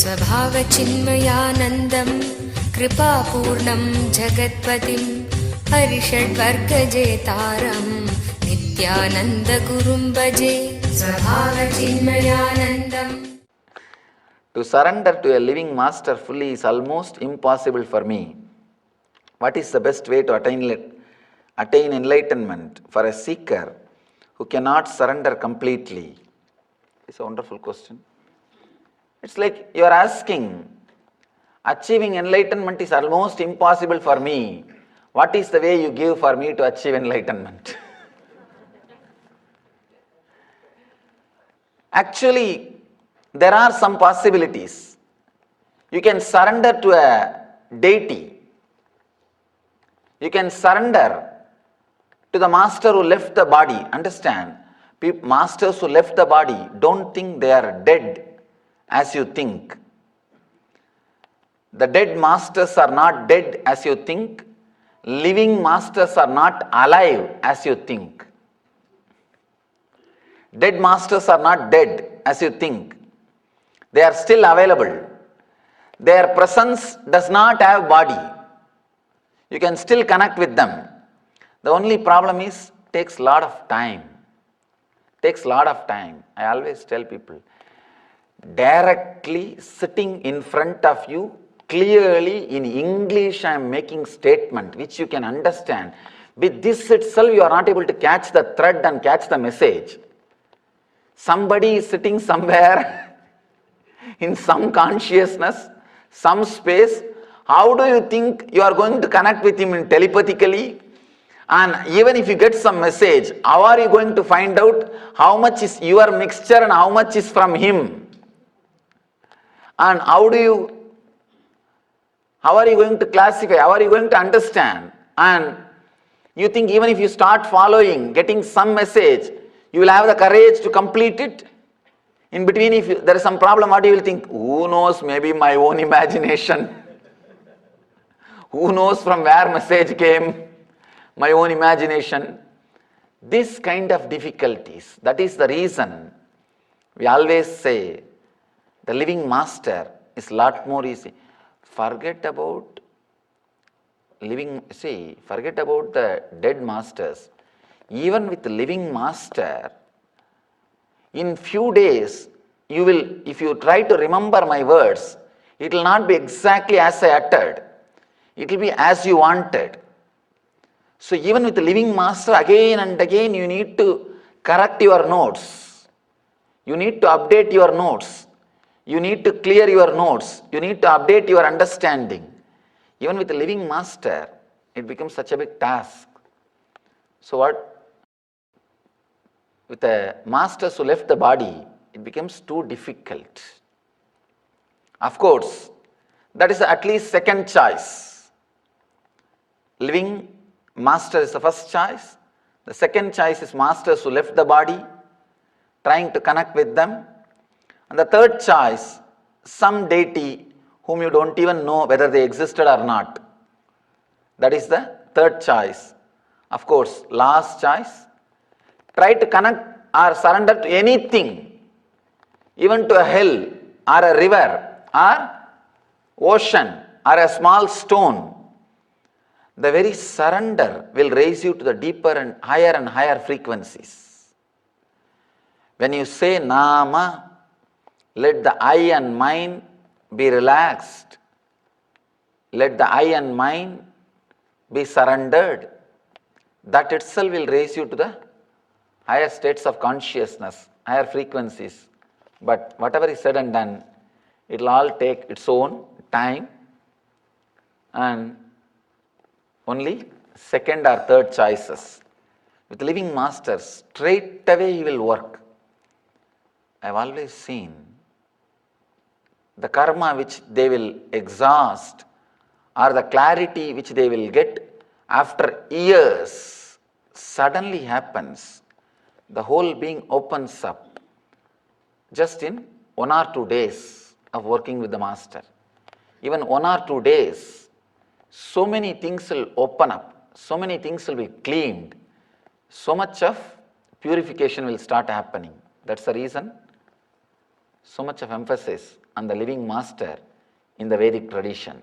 स्वभावचिन्मयानन्दं कृपापूर्णं जगत्पतिं हरिषड्वर्गजेतारं नित्यानन्दगुरुं भजे स्वभावचिन्मयानन्दम्. To surrender to a living master fully is almost impossible for me. What is the best way to attain enlightenment for a seeker who cannot surrender completely? It's a wonderful question. It's like you are asking, achieving enlightenment is almost impossible for me. What is the way you give for me to achieve enlightenment? Actually, there are some possibilities. You can surrender to a deity. You can surrender to the master who left the body. Understand, masters who left the body don't think they are dead as you think. The dead masters are not dead as you think. Living masters are not alive as you think. Dead masters are not dead as you think. They are still available. Their presence does not have body. You can still connect with them. The only problem is it takes a lot of time. Takes a lot of time. I always tell people, directly sitting in front of you, clearly in English I am making statement which you can understand. With this itself you are not able to catch the thread and catch the message. Somebody is sitting somewhere in some consciousness, some space. How do you think you are going to connect with him telepathically? And even if you get some message, how are you going to find out how much is your mixture and how much is from him? And how are you going to classify? How are you going to understand? And you think even if you start following, getting some message, you will have the courage to complete it? In between, if there is some problem, what you will think? Who knows, maybe my own imagination. Who knows from where message came? My own imagination. This kind of difficulties, that is the reason we always say the living master is a lot more easy. Forget about the dead masters. Even with the living master, in few days, you will, if you try to remember my words, it will not be exactly as I uttered. It will be as you wanted. So even with the living master, again and again, you need to correct your notes. You need to update your notes. You need to clear your notes. You need to update your understanding. Even with the living master, it becomes such a big task. So what? With the masters who left the body, it becomes too difficult. Of course, that is at least second choice. Living master is the first choice. The second choice is masters who left the body, trying to connect with them. And the third choice, some deity whom you don't even know whether they existed or not. That is the third choice. Of course, last choice, try to connect or surrender to anything, even to a hill or a river or ocean or a small stone. The very surrender will raise you to the deeper and higher frequencies. When you say Nama, let the eye and mind be relaxed. Let the eye and mind be surrendered. That itself will raise you to the higher states of consciousness, higher frequencies. But whatever is said and done, it will all take its own time, and only second or third choices. With living masters, straight away he will work. I have always seen the karma which they will exhaust or the clarity which they will get after years suddenly happens. The whole being opens up just in 1 or 2 days of working with the master. Even 1 or 2 days, so many things will open up, so many things will be cleaned, so much of purification will start happening. That's the reason so much of emphasis and the living master in the Vedic tradition.